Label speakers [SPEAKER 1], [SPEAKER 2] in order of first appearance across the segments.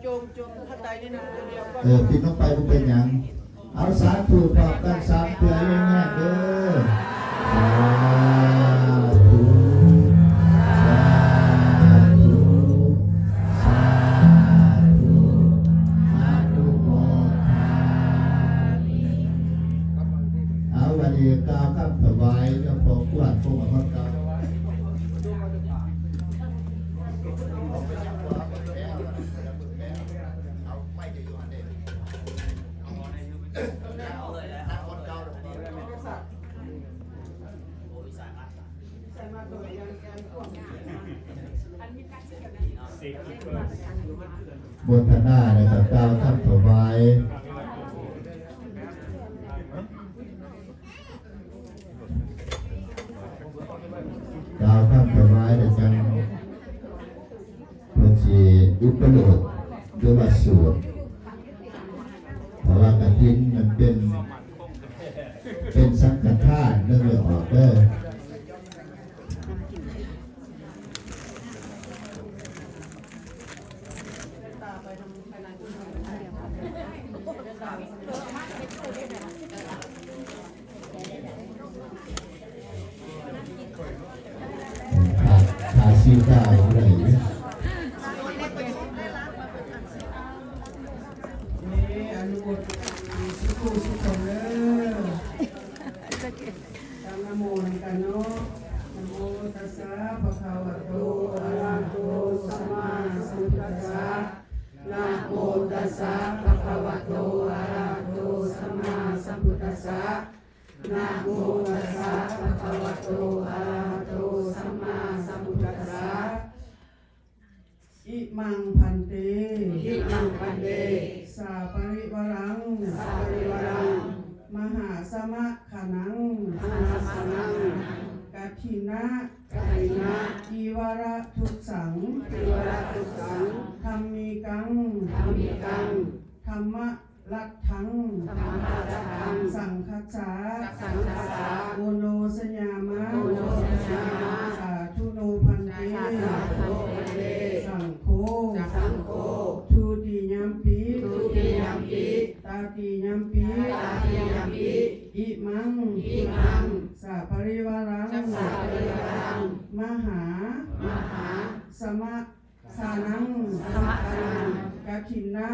[SPEAKER 1] โยมจงเข้าใจนิดนึงตัวเดียวก็
[SPEAKER 2] ปิดลงไปมันเป็นอย่างเอาสาธุพร้อมกันสามเตือนอย่างเงี้ยเด้อสาธุสาธุสาธุอนุโมทนาเอาวันนี้กล่าวคำถวายกับพระผู้ว่าผู้ว่าพระเจ้าบนทนานะครับกล่าวคำถวายกล่าวคำถวายในจังเพื่อที่อุปโลกหรือว่าสวดเพราะว่ากฐินมันเป็นสังฆทานเรื่องออกเด้อซีก้าอะไรเนี่ย
[SPEAKER 1] อนุโมทนาสุขุสุขเด้อตามนะโมกันเนาะนะโมตัสสะภะคะวะโตอะระหะโตสัมมาสัมพุทธัสสะนะโมตัสสะภะคะวะโตอะระหะโตสัมมาสัมพุทธัสสะนะโมตัสสะภะคะวะโตอะระหะโตสัมมาสัมพุทธัสสะอิมังพันเตสาปริวรังมหาสมะขนังกัตถินะจีวระทุสังธรรมิกังธรรมะลัทธังสังคัสสะโอโนสยามะสาธุโนพันเตสังโฆทุติยัมปิตาติยัมปิอิมังสัพพริวารังมหาสมะสานังกัตถินะ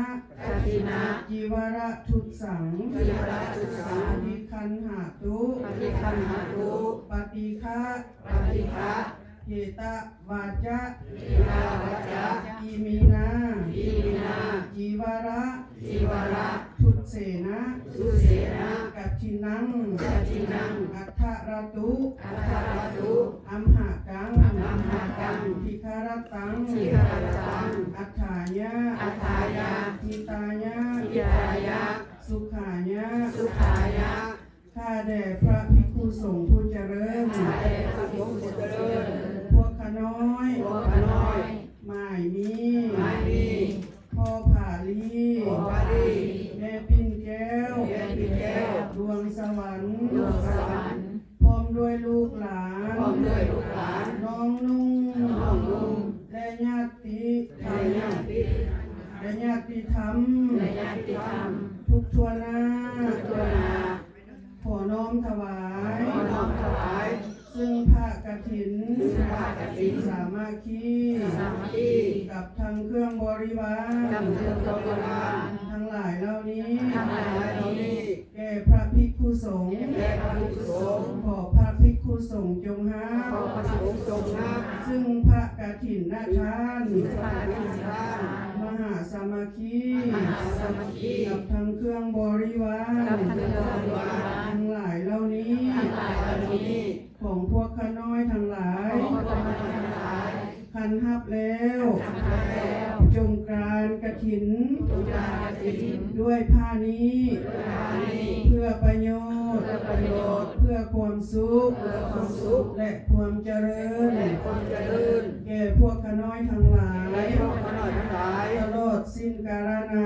[SPEAKER 1] จีวระทุสังอธิคันหาตุปฏิฆะเหตวาจาอิมินาจีวระทุเสนะกัตถินังอัฏฐรตุอัมหากังทิคารตังอัฏฐายะทิตายะสุขายะข้าแด่พระภิกขุสงฆ์ผู้เจริญพวกขน้อยหมายมีพ่อผาลีแม่ปิ้นแก้วดวงสวรรค์พร้อมด้วยลูกหลานน้องนุ่งและญาติธรรมทุกทั่วหน้าขอน้อมถวายซึ่งพระกฐินสามัคคีกับทั้งเครื่องบริวารทั้งหลายเหล่านี้แก่พระภิกขุสงฆ์ขอพระภิกขุสงฆ์จงห้ามซึ่งพระกฐินทานมหาสามัคคีกับทั้งเครื่องบริวารทั้งหลายเหล่านี้ของพวกข้าน้อยทั้งหลายคันฮับแล้วจงกรานกฐินด้วยผ้านี้เพื่อประโยชน์เพื่อความสุขและความเจริญแก่พวกข้าน้อยทั้งหลายตลอดสิ้นกาลนาน